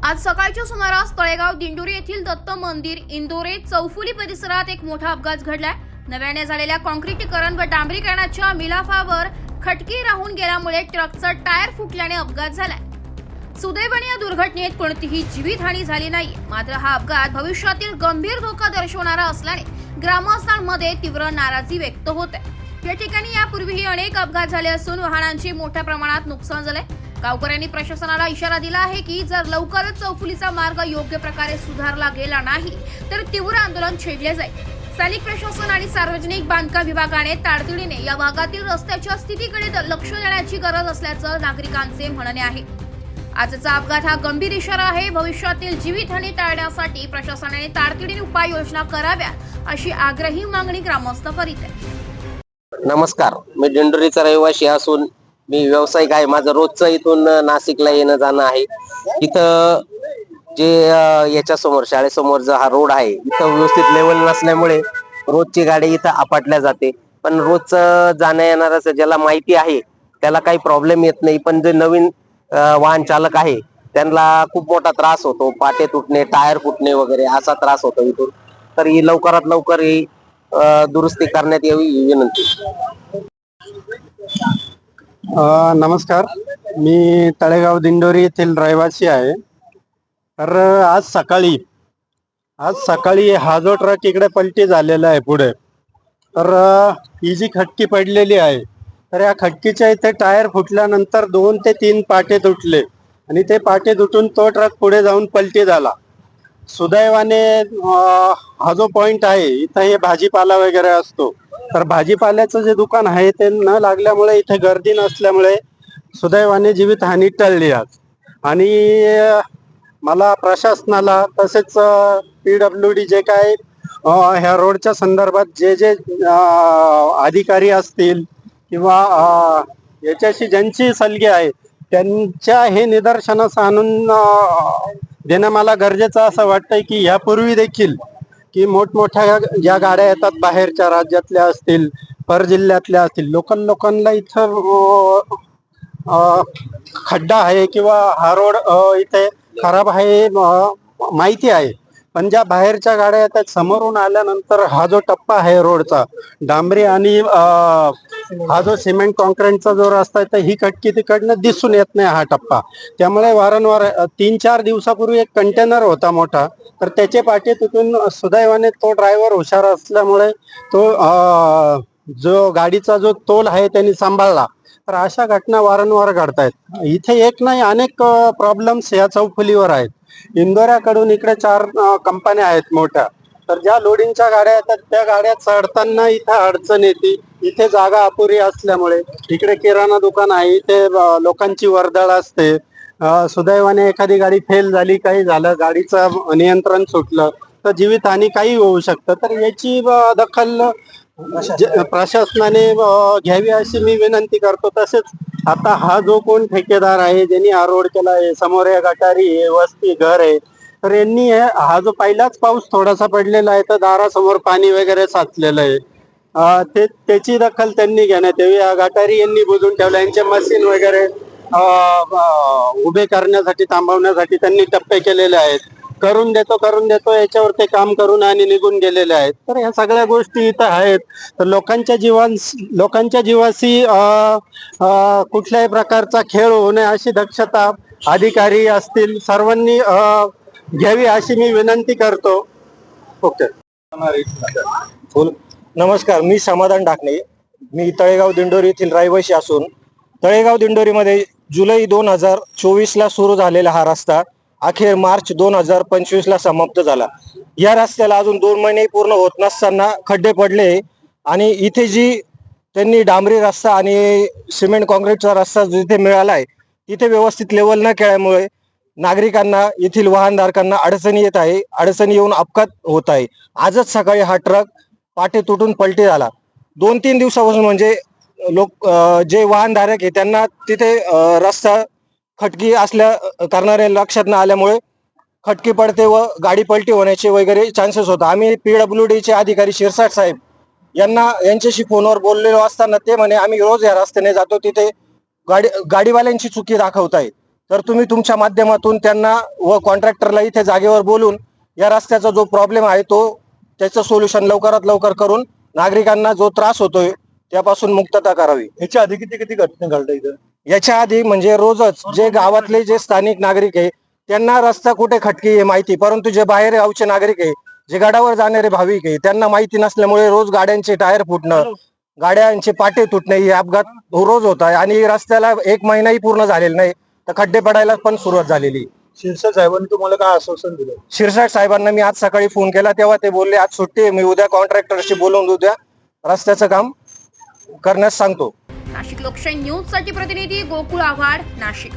आज सकाळच्या सुमारास तळेगाव दिंडोरी येथील दत्त मंदिर इंदोरे चौफुली परिसरात एक मोठा अपघात घडलाय। नव्याने झालेल्या काँक्रिटीकरण व डांबरीकरणाच्या मिलाफावर खटकी राहून गेल्यामुळे ट्रकचा टायर फुटल्याने अपघात झालाय। सुदैवाने या दुर्घटनेत कोणतीही जीवितहानी झाली नाही। मात्र हा अपघात भविष्यातील गंभीर धोका दर्शवणारा असल्याने ग्रामस्थांमध्ये तीव्र नाराजी व्यक्त होत आहे। या ठिकाणी यापूर्वीही अनेक अपघात झाले असून वाहनांचे मोठ्या प्रमाणात नुकसान झाले। गावकऱ्यांनी प्रशासनाला इशारा दिला आहे की जर लवकरच चौफुलीचा मार्ग योग्य प्रकारे सुधारला गेला नाही तर तीव्र आंदोलन छेडले जाईल। स्थानिक प्रशासन आणि सार्वजनिक बांधकाम विभागाने तातडीने या भागातील रस्त्याच्या स्थितीकडे लक्ष देण्याची गरज असल्याचं नागरिकांचे म्हणणे आहे। आजचा अपघात हा गंभीर इशारा आहे। भविष्यातील जीवितहानी टाळण्यासाठी प्रशासनाने तातडीने उपाययोजना कराव्यात अशी आग्रही मागणी ग्रामस्थ करीत आहेत। नमस्कार, मी दिंडोरीचा रहिवासी असून मी व्यावसायिक आहे। माझं रोजचं इथून नाशिकला येणं जाणं आहे। इथं जे याच्या समोर शाळेसमोर जो हा रोड आहे इथं व्यवस्थित लेवल नसल्यामुळे रोजची गाडी इथं आपटल्या जाते। पण रोजचं जाण्या येणाऱ्याचं ज्याला माहिती आहे त्याला काही प्रॉब्लेम येत नाही, पण जे नवीन वाहन चालक आहे त्यांना खूप मोठा त्रास होतो। पाटे तुटणे, टायर फुटणे वगैरे असा त्रास होतो इथून। तर ही लवकरात लवकर ही दुरुस्ती करण्यात यावी ही विनंती। नमस्कार, मी तळेगाव दिंडोरी येथील रहिवासी आहे। तर आज सकाळी हा जो ट्रक इकडे पलटी झालेला आहे पुढे, तर ही जी खटकी पडलेली आहे तर या खटकीच्या इथे टायर फुटल्यानंतर 2 ते 3 पाटे तुटले आणि ते पाटे तुटून तो ट्रक पुढे जाऊन पलटी झाला। सुदैवाने हा जो पॉइंट आहे इथं हे भाजीपाला वगैरे असतो, तर भाजीपाल्याचं जे दुकान आहे ते न लागल्यामुळे इथे गर्दी नसल्यामुळे सुदैवाने जीवितहानी टळली आज। आणि मला प्रशासनाला तसेच PWD जे काय ह्या रोडच्या संदर्भात जे अधिकारी असतील किंवा याच्याशी ज्यांची सल्गे आहे त्यांच्या हे निदर्शनास आणून देणं मला गरजेचं असं वाटतंय की यापूर्वी देखील की मोठमोठ्या ज्या गाड्या येतात बाहेरच्या राज्यातल्या असतील, परजिल्ह्यातल्या असतील, लोकांना इथं खड्डा आहे किंवा हा रोड इथे खराब आहे माहिती आहे, पण ज्या बाहेरच्या गाड्या येतात समोरून आल्यानंतर हा जो टप्पा आहे रोडचा डांबरी आणि हा जो सिमेंट कॉन्क्रीटचा जो रस्ता आहे तर ही खटकी तिकडनं दिसून येत नाही हा टप्पा। त्यामुळे वारंवार 3-4 दिवसापूर्वी एक कंटेनर होता मोठा, तर त्याचे पाटे तुटून सुदैवाने तो ड्रायव्हर हुशार असल्यामुळे तो जो गाडीचा जो तोल आहे त्यांनी सांभाळला। तर अशा घटना वारंवार घडतायत। इथे एक नाही अनेक प्रॉब्लेम्स या चौफुलीवर आहेत। इंदोऱ्याकडून इकडे 4 कंपन्या आहेत मोठ्या, तर ज्या लोडिंगच्या गाड्या येतात त्या गाड्या चढताना इथे अडचण येते। इथे जागा अपुरी असल्यामुळे इकडे किराणा दुकान आहे, इथे लोकांची वर्दळ असते। सुदैवाने एखादी गाडी फेल झाली, काही झालं, गाडीचं नियंत्रण सुटलं तर जीवितहानी काही होऊ शकतं। तर याची दखल प्रशासनाने घ्यावी अशी मी विनंती करतो। तसेच आता हा जो कोण ठेकेदार आहे ज्यांनी हा रोड केला आहे, समोर या गटारी आहे, वस्ती घर आहे, तर यांनी हा जो पहिलाच पाऊस थोडासा पडलेला आहे तर दारासमोर पाणी वगैरे साचलेलं आहे, त्याची दखल त्यांनी घेण्यात यावी। या गटारी यांनी बुजून ठेवल्या, यांचे मशीन वगैरे उभे करण्यासाठी थांबवण्यासाठी त्यांनी टप्पे केलेले आहेत। करून देतो याच्यावर ते काम करून आणि निघून गेलेले आहेत। तर ह्या सगळ्या गोष्टी इथं आहेत। तर लोकांच्या जीवाशी कुठल्याही प्रकारचा खेळ होऊ नये अशी दक्षता अधिकारी असतील सर्वांनी घ्यावी अशी मी विनंती करतो। ओके, नमस्कार, मी समाधान ढाकणे। मी तळेगाव दिंडोरी येथील रहिवासी असून तळेगाव दिंडोरीमध्ये जुलै 2024 ला सुरू झालेला हा रस्ता अखेर मार्च 2025 ला समाप्त झाला। या रस्त्याला अजून 2 महिने पूर्ण होत नसताना खड्डे पडले आणि इथे जी त्यांनी डांबरी रस्ता आणि सिमेंट कॉन्क्रीटचा रस्ता जिथे मिळालाय तिथे व्यवस्थित लेवल न केल्यामुळे नागरिकांना, येथील वाहनधारकांना अडचणी येत आहे। अडचणी येऊन अपघात होत आहे। आजच सकाळी हा ट्रक पाटे तुटून पलटी झाला। 2-3 दिवसापासून म्हणजे जे वाहनधारक आहे त्यांना तिथे रस्ता खटकी असल्या कारणाने लक्षात न आल्यामुळे खटकी पडते व गाडी पलटी होण्याचे वगैरे चान्सेस होता। आम्ही PWD चे अधिकारी शिरसाट साहेब यांच्याशी फोनवर बोललेलो असताना ते म्हणे आम्ही रोज या रस्त्याने जातो, तिथे गाडीवाल्यांची चुकी दाखवताय। तर तुम्ही तुमच्या माध्यमातून त्यांना व कॉन्ट्रॅक्टरला इथे जागेवर बोलून या रस्त्याचा जो प्रॉब्लेम आहे तो त्याचं सोल्युशन लवकरात लवकर करून नागरिकांना जो त्रास होतोय त्यापासून मुक्तता करावी. याच्या आधी किती किती घटना घडल्या इथं? याच्या आधी म्हणजे रोजच जे गावातले जे स्थानिक नागरिक आहे त्यांना रस्ता कुठे खटकी आहे माहिती, परंतु जे बाहेर गावचे नागरिक आहे, जे गडावर जाणारे भाविक आहे, त्यांना माहिती नसल्यामुळे रोज गाड्यांचे टायर फुटणं, गाड्यांचे पाटे तुटणे हे अपघात रोज होत आहे. आणि रस्त्याला 1 महिनाही पूर्ण झालेला नाही तर खड्डे पडायला पण सुरुवात झालेली. शिरसाट साहेबांनी तुम्हाला काय आश्वासन दिलं? शिरसाट साहेबांना मी आज सकाळी फोन केला तेव्हा ते बोलले आज सुट्टी आहे, मी उद्या कॉन्ट्रॅक्टरशी बोलून उद्या रस्त्याचं काम करण्यास सांगतो. नाशिक लोकशाही न्यूज साठी प्रतिनिधी गोकुळ आव्हाड, नाशिक.